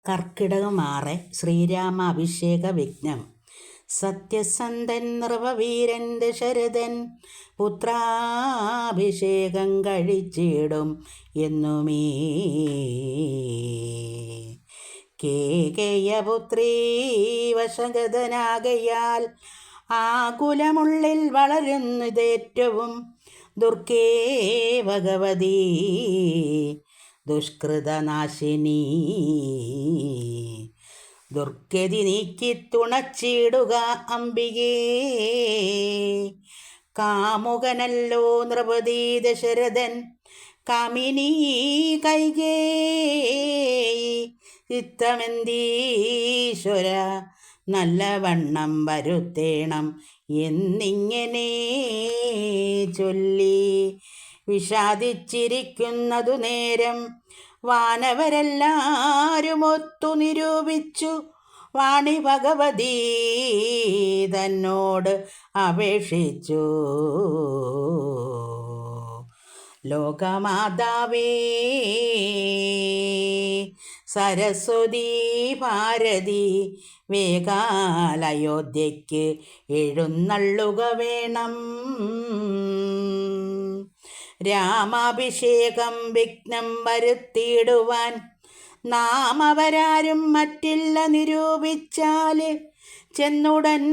കർക്കിടകം 6 ശ്രീരാമ അഭിഷേക വിഘ്നം. സത്യസന്ധൻ നൃപവീരൻ ദശരഥൻ പുത്രാഭിഷേകം കഴിച്ചിടും എന്നുമേ. കേകയപുത്രീ വശഗതനാകയാൽ ആകുലമുള്ളിൽ വളരുന്നതേറ്റവും ദുർഗേ ഭഗവതീ ദുഷ്കൃതനാശിനി. ദുർഗതി നീക്കി തുണച്ചിടുക അംബികേ. കാമുകനല്ലോ നൃപതി ദശരഥൻ കാമിനി കൈകേയി. ചിത്തമെന്തീശ്വര നല്ലവണ്ണം വരുത്തേണം എന്നിങ്ങനെ ചൊല്ലി വിഷാദിച്ചിരിക്കുന്നതു നേരം വാനവരെല്ലാരും ഒത്തു നിരൂപിച്ചു വാണി ഭഗവതി തന്നോട് അപേക്ഷിച്ചു. ലോകമാതാവേ സരസ്വതി ഭാരതി വേഗാൽ അയോധ്യയ്ക്ക് എഴുന്നള്ളുക വേണം. രാമാഭിഷേകം വിഘ്നം വരുത്തിയിടുവാൻ നാം അവരാരും മറ്റില്ല നിരൂപിച്ചാല് ചെന്നുടൻ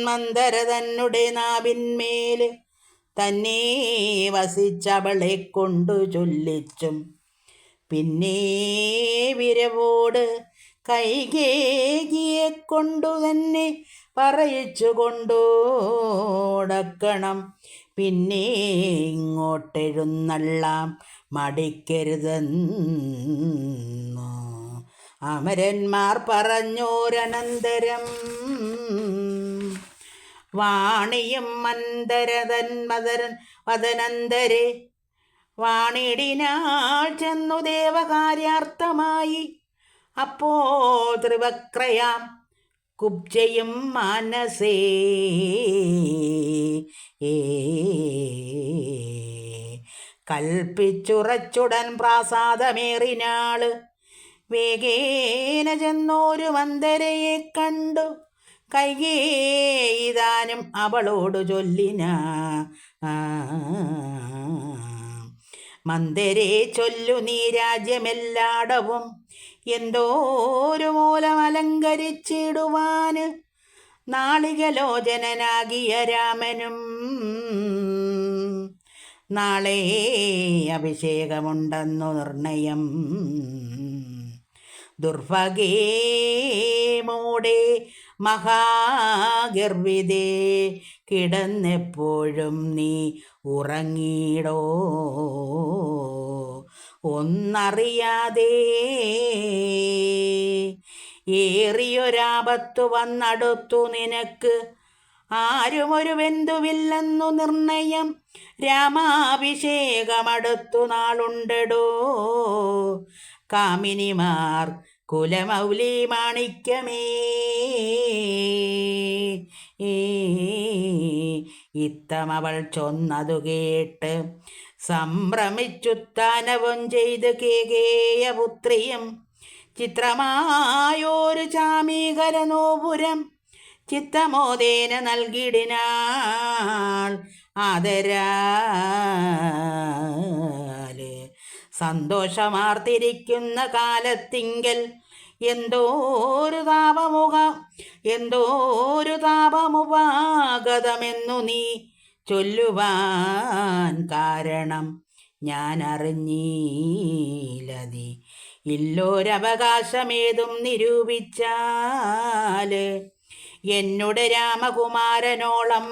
മന്ദര തന്നെ നാവിന്മേല് തന്നെ വസിച്ചവളെ കൊണ്ടു ചൊല്ലിച്ചും പിന്നെ വിരവോട് കൈകേകിയെ കൊണ്ടു തന്നെ പറയിച്ചു കൊണ്ടോടക്കണം. പിന്നെ ഇങ്ങോട്ടെഴുന്നള്ളാം മടിക്കരുതെന്നു അമരന്മാർ പറഞ്ഞോരനന്തരം. വാണിയും മന്ദരതൻ വദനന്തരെ വാണിടിനാൾ ചെന്നു ദേവകാര്യാർത്ഥമായി. അപ്പോൾ ത്രിവക്രയാം കുബ്ജയും മനസേ കൽപ്പിച്ചുറച്ചുടൻ പ്രാസാദമേറിനാള്. വേഗേന ചെന്നോരു മന്ദരയെ കണ്ടു കൈകേയിതാനും അവളോടു ചൊല്ലിന. മന്ദരേ ചൊല്ലു നീ രാജ്യമെല്ലാടവും എന്തോരു മൂലം അലങ്കരിച്ചിടുവാന് നാളികലോചനാകിയ രാമനും നാളെ അഭിഷേകമുണ്ടെന്നു നിർണയം. ദുർഭഗേ മൂടെ മഹാഗർവിതേ കിടന്നെപ്പോഴും നീ ഉറങ്ങിടോ ഒന്നറിയാതെ. ഏറിയൊരാപത്തു വന്നടുത്തു നിനക്ക് ആരുമൊരു ബന്ധുവില്ലെന്നു നിർണയം. രാമാഭിഷേകമടുത്തു നാളുണ്ടടോ കാമിനിമാർ കുലമൗലി മാണിക്യമേ. ഇത്തമവൾ ചൊന്നതു കേട്ട് സംഭ്രമിച്ചുത്താനവും ചെയ്ത് കേകേയപുത്രിയും ചിത്രമായോരു ചാമീകരനോപുരം ചിത്തമോദേന നൽകിടിനാൾ ആദരാല്. സന്തോഷമാർത്തിരിക്കുന്ന കാലത്തിങ്കൽ എന്തോരു താപമുപാഗതമെന്നു നീ ചൊല്ലുവാൻ കാരണം ഞാൻ അറിഞ്ഞീലതി. ഇല്ലോരവകാശമേതും നിരൂപിച്ചാല് എന്നുടെ രാമകുമാരനോളം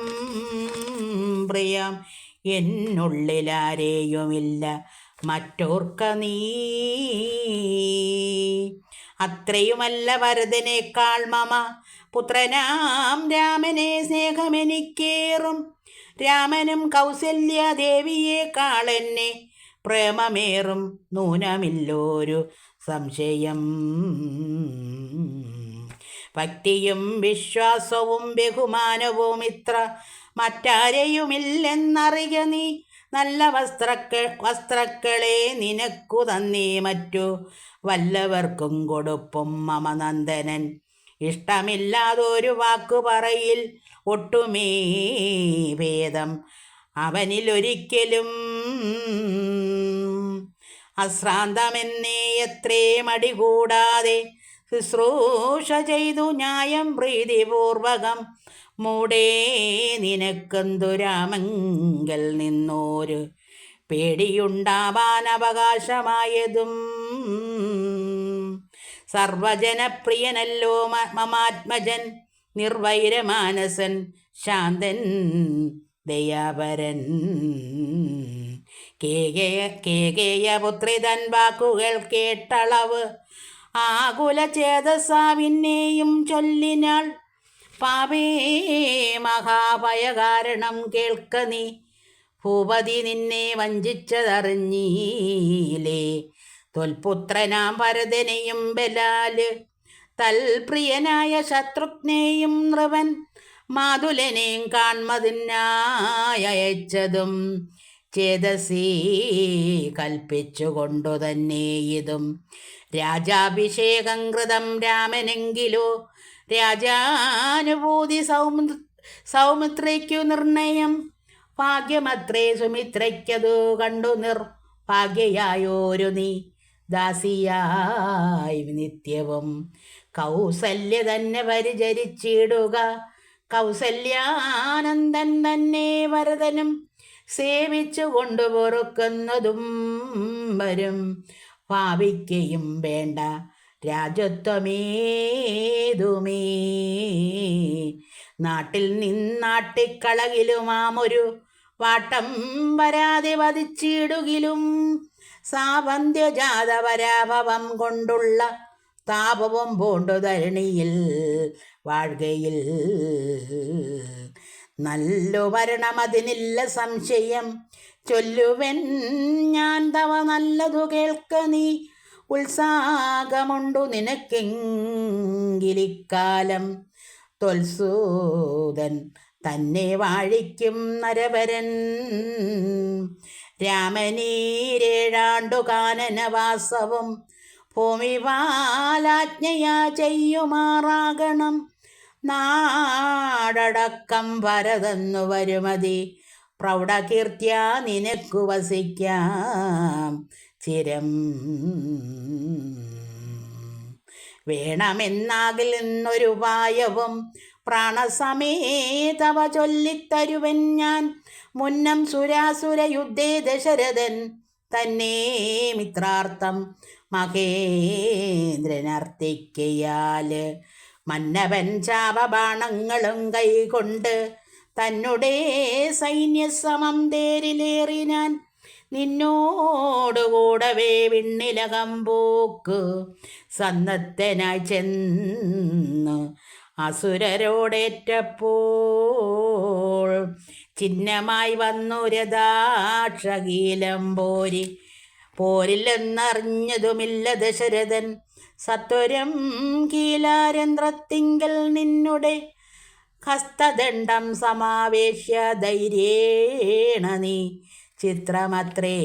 പ്രിയം എന്നുള്ളിലാരെയുമില്ല മറ്റോർക്ക നീ. അത്രയുമല്ല ഭരതനേക്കാൾ മമ പുത്രനാം രാമനെ സ്നേഹമെനിക്കേറും. രാമനും കൗസല്യാദേവിയേക്കാൾ എന്നെ പ്രേമമേറും നൂനമില്ലോരു സംശയം. ഭക്തിയും വിശ്വാസവും ബഹുമാനവും ഇത്ര മറ്റാരെയുമില്ലെന്നറിയ നീ. നല്ല വസ്ത്രക്കളെ നിനക്കു തന്നേ മറ്റു വല്ലവർക്കും കൊടുപ്പും മമനന്ദനൻ. ഇഷ്ടമില്ലാതൊരു വാക്കു പറയിൽ ഒട്ടുമേ ഭേദം അവനിലൊരിക്കലും. അശ്രാന്തമെന്നേ എത്രേ മടി കൂടാതെ ശുശ്രൂഷ ചെയ്തു ന്യായം പ്രീതിപൂർവകം. മൂടേ നിനക്കെന്തു രാമങ്കൽ നിന്നോരു പേടിയുണ്ടാവാൻ അവകാശമായതും. സർവജനപ്രിയനല്ലോ മമാത്മജൻ, നിർവൈരമാനസൻ, ശാന്തൻ, ദയാപരൻ. കേകേയപുത്രി തൻ വാക്കുകൾ കേട്ടളവ് ആകുലചേതസാവിന്നെയും ചൊല്ലിനാൾ. പാപേ മഹാഭയകാരണം കേൾക്ക നീ, ഭൂപതി നിന്നെ വഞ്ചിച്ചതറിഞ്ഞീലേ. തൊൽപുത്രനാം ഭരതനെയും ബലാല് തൽപ്രിയനായ ശത്രുഘ്നെയും നൃപൻ മാതുലനെയും കാൺമതിനായച്ചതും ചേതസീ കൽപ്പിച്ചുകൊണ്ടു തന്നെ ഇതും. രാജാഭിഷേകം കൃതം രാമനെങ്കിലോ രാജാനുഭൂതി സൗമിത്രയ്ക്കു നിർണയം. ഭാഗ്യമത്രേ സുമിത്രയ്ക്കതു കണ്ടു നിർഭാഗ്യയായോരു നീ ദാസിയായി നിത്യവും കൗസല്യ തന്നെ പരിചരിച്ചിടുക. കൗസല്യാനന്ദൻ തന്നെ വരദനും സേവിച്ചു കൊണ്ടു പൊറുക്കുന്നതും വരും. ഭാവിക്കയും വേണ്ട രാജത്വമേതുമേ. നാട്ടിൽ നിന്നാട്ടിക്കളകിലുമാമൊരു വാട്ടം വരാതെ വധിച്ചിടുകിലും സാവന്ധ്യജാത പരാഭവം കൊണ്ടുള്ള താപവും പൂണ്ടു ധരണിയിൽ വാഴ്കയിൽ. നല്ലു വരണമതിനില്ല സംശയം, ചൊല്ലുവൻ ഞാൻ തവ നല്ലതു കേൾക്ക നീ. ഉത്സാഹമുണ്ടു നിനക്കെങ്കിലിക്കാലം ത്വൽസൂതൻ തന്നെ വാഴിക്കും നരവരൻ. രാമനീരേഴാണ്ടു കാനനവാസവും ഭൂമിപാലാജ്ഞയാ ചെയ്യുമാറാകണം. നാടടക്കം ഭരതന്നു വരുമതി പ്രൗഢകീർത്തിയാ നിനക്കു വസിക്കാം ചിരം. വേണമെന്നാകിൽ നിന്നൊരു ഉപായവും പ്രാണസമേതവ ചൊല്ലിത്തരുവൻ ഞാൻ. മുന്നം സുരാസുര യുദ്ധേ ദശരഥൻ തന്നെ മിത്രാർത്ഥം മഹേന്ദ്രനർത്തിക്കയാല് മന്നവൻ ചാപബാണങ്ങളും കൈകൊണ്ട് തന്നെ സൈന്യസമം തേരിലേറിനാൻ. നിന്നോടുകൂടവേ വിണ്ണിലകമ്പോക്ക് സന്നദ്ധനായി ചെന്ന് അസുരരോടേറ്റപ്പോൾ ചിഹ്നമായി വന്നു രഥാക്ഷകീലം പോരില്ലെന്നറിഞ്ഞതുമില്ല ദശരഥൻ. സത്വരം കീലാരന്ധ്രത്തിങ്കൽ നിന്നുടെ ഹസ്തദണ്ഡം സമാവേശ്യ ധൈര്യേണ നീ ചിത്രമത്രേ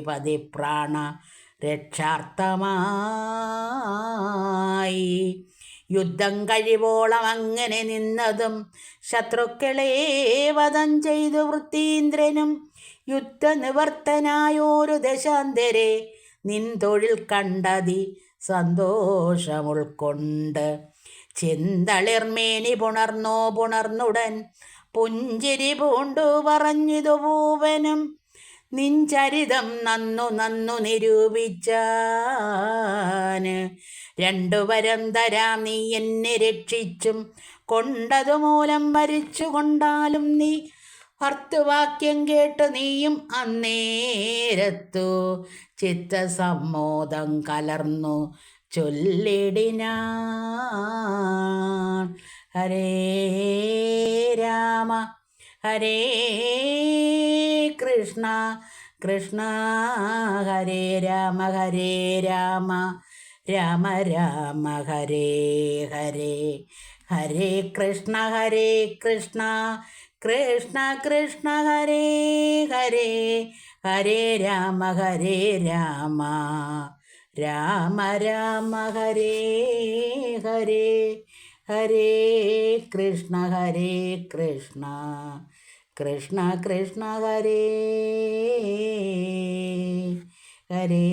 പതിപ്രാണ രക്ഷാർത്ഥമായി. യുദ്ധം കഴിവോളം അങ്ങനെ നിന്നതും ശത്രുക്കളെ വധം ചെയ്തു വൃത്തീന്ദ്രനും. യുദ്ധനിവർത്തനായോരു ദശാന്തരെ നിൻ തൊഴിൽ കണ്ടതി സന്തോഷമുൾക്കൊണ്ട് ചെന്തളിർമേനി പുണർന്നുടൻ പുഞ്ചിരി പൂണ്ടു പറഞ്ഞിതു പൂവനും. നിൻ ചരിതം നന്നു നിരൂപിച്ചാന് രണ്ടുവരം തരാം നീ എന്നെ രക്ഷിച്ചും കൊണ്ടതുമൂലം വരിച്ചു കൊണ്ടാലും നീ. ഭർത്തുവാക്യം കേട്ട് നീയും അന്നേരത്തു ചിത്തസമ്മോദം കലർന്നു ചൊല്ലിടിനാൻ. ഹരേ രാമ ഹരേ കൃഷ്ണ കൃഷ്ണ ഹരേ രാമ ഹരേ രാമ രാമ രാമ ഹരേ ഹരേ. ഹരേ കൃഷ്ണ കൃഷ്ണ കൃഷ്ണ ഹരേ ഹരേ ഹരേ രാമ രാമ രാമ ഹരേ ഹരേ ഹരേ കൃഷ്ണ കൃഷ്ണ കൃഷ്ണ ഹരേ ഹരേ